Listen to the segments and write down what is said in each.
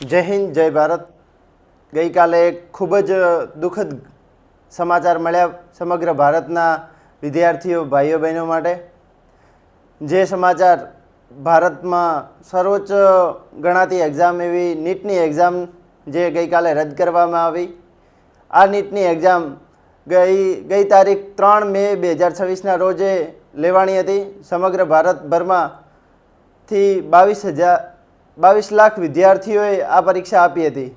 જય હિન્દ, જય ભારત. ગઈકાલે એક ખૂબ જ દુઃખદ સમાચાર મળ્યા સમગ્ર ભારતના વિદ્યાર્થીઓ ભાઈઓ બહેનો માટે. જે સમાચાર ભારતમાં સર્વોચ્ચ ગણાતી એક્ઝામ એવી નીટની એક્ઝામ જે ગઈકાલે રદ કરવામાં આવી. આ નીટની એક્ઝામ ગઈ તારીખ 3 મે 2026ના રોજે લેવાની હતી. સમગ્ર ભારતભરમાંથી 22 લાખ વિદ્યાર્થીઓએ આ પરીક્ષા આપી હતી.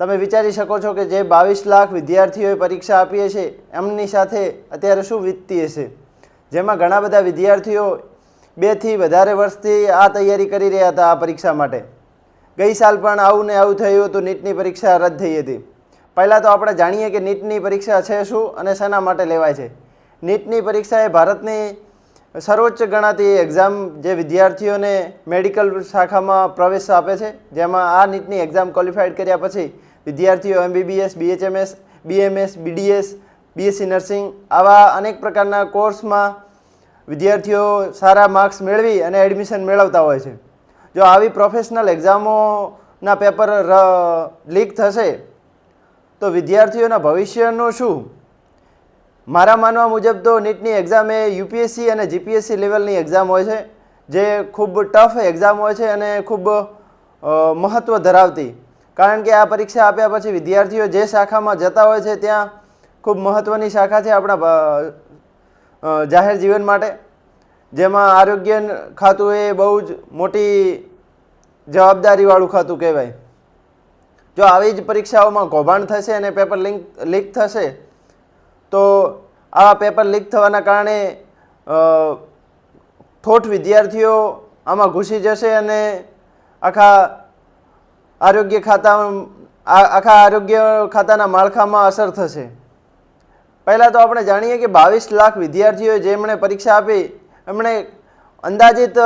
તમે વિચારી શકો છો કે જે 22 લાખ વિદ્યાર્થીઓએ પરીક્ષા આપી છે એમની સાથે અત્યારે શું વીતતી હશે. જેમાં ઘણા બધા વિદ્યાર્થીઓ 2 થી વધારે વર્ષથી આ તૈયારી કરી રહ્યા હતા આ પરીક્ષા માટે. ગઈ સાલ પણ આવું ને આવું થયું હતું, નીટની પરીક્ષા રદ થઈ હતી. પહેલાં તો આપણે જાણીએ કે નીટની પરીક્ષા છે શું અને શેના માટે લેવાય છે. નીટની પરીક્ષા એ ભારતની સર્વોચ્ચ ગણાતી એક્ઝામ જે વિદ્યાર્થીઓને મેડિકલ શાખામાં પ્રવેશ આપે છે. જેમાં આ નીટની એક્ઝામ ક્વોલિફાઈડ કર્યા પછી વિદ્યાર્થીઓ MBBS, BHMS, BMS, BDS, BSc nursing આવા અનેક પ્રકારના કોર્સમાં વિદ્યાર્થીઓ સારા માર્ક્સ મેળવી અને એડમિશન મેળવતા હોય છે. જો આવી પ્રોફેશનલ એક્ઝામોના પેપર લીક થશે તો વિદ્યાર્થીઓના ભવિષ્યનું શું? મારા માનવા મુજબ તો નીટની એક્ઝામ એ UPSC અને GPSC લેવલની એક્ઝામ હોય છે, જે ખૂબ ટફ એક્ઝામ હોય છે અને ખૂબ મહત્ત્વ ધરાવતી. કારણ કે આ પરીક્ષા આપ્યા પછી વિદ્યાર્થીઓ જે શાખામાં જતા હોય છે ત્યાં ખૂબ મહત્ત્વની શાખા છે આપણા જાહેર જીવન માટે. જેમાં આરોગ્ય ખાતું એ બહુ જ મોટી જવાબદારીવાળું ખાતું કહેવાય. જો આવી જ પરીક્ષાઓમાં કૌભાંડ થશે અને પેપર લીક થશે તો આ પેપર લીક થવાના કારણે થોટ વિદ્યાર્થીઓ આમાં ઘૂસી જશે અને આખા આરોગ્ય ખાતાના માળખામાં અસર થશે. પહેલાં તો આપણે જાણીએ કે 22 લાખ વિદ્યાર્થીઓ જેમણે પરીક્ષા આપી એમણે અંદાજિત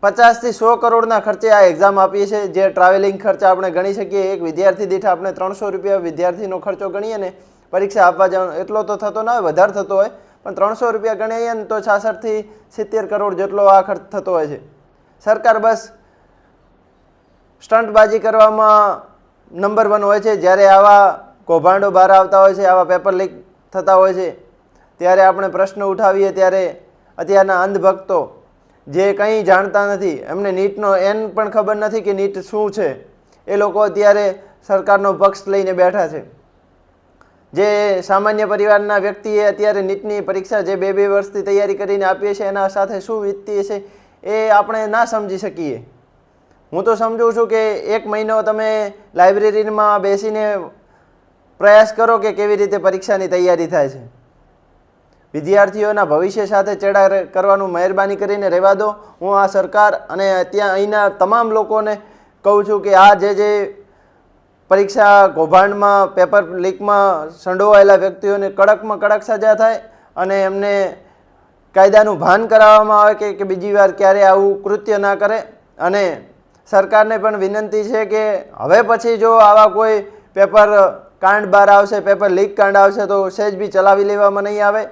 50 થી 100 કરોડના ખર્ચે આ એક્ઝામ આપી છે. જે ટ્રાવેલિંગ ખર્ચ આપણે ગણી શકીએ. એક વિદ્યાર્થી દીઠ આપણે 300 રૂપિયા વિદ્યાર્થીનો ખર્ચો ગણીએ ને પરીક્ષા આપવા જવાનો એટલો તો થતો ના હોય, વધારે થતો હોય, પણ 300 રૂપિયા ગણીએ ને તો 66 થી 70 કરોડ જેટલો આ ખર્ચ થતો હોય છે. સરકાર બસ સ્ટંટબાજી કરવામાં નંબર 1 હોય છે. જ્યારે આવા કૌભાંડો બહાર આવતા હોય છે, આવા પેપર લીક થતા હોય છે, ત્યારે આપણે પ્રશ્ન ઉઠાવીએ ત્યારે અત્યારના અંધભક્તો જે કંઈ જાણતા નથી, એમને નીટનો એન પણ ખબર નથી કે નીટ શું છે, એ લોકો અત્યારે સરકારનો પક્ષ લઈને બેઠા છે. જે સામાન્ય પરિવારના વ્યક્તિએ અત્યારે નીટની પરીક્ષા જે 2 વર્ષથી તૈયારી કરીને આપીએ છીએ એના સાથે શું વીતતી હશે એ આપણે ના સમજી શકીએ. હું તો સમજું છું કે 1 મહિનો તમે લાઇબ્રેરીમાં બેસીને પ્રયાસ કરો કે કેવી રીતે પરીક્ષાની તૈયારી થાય છે. વિદ્યાર્થીઓના ભવિષ્ય સાથે ચેડા કરવાનું મહેરબાની કરીને રહેવા દો. હું આ સરકાર અને અહીંના તમામ લોકોને કહું છું કે આ જે પરીક્ષા કૌભાંડમાં પેપર લીકમાં સંડોવાયેલા વ્યક્તિઓને કડકમાં કડક સજા થાય અને એમને કાયદાનું ભાન કરાવવામાં આવે કે બીજી વાર ક્યારે આવું કૃત્ય ના કરે. અને સરકારને પણ વિનંતી છે કે હવે પછી જો આવા કોઈ પેપર કાંડ બહાર આવશે, પેપર લીક કાંડ આવશે તો સહેજ બી ચલાવી લેવામાં નહીં આવે.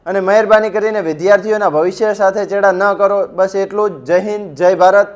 અને મહેરબાની કરીને વિદ્યાર્થીઓના ભવિષ્ય સાથે ચેડા ન કરો. બસ એટલું જ. જય હિન્દ, જય ભારત.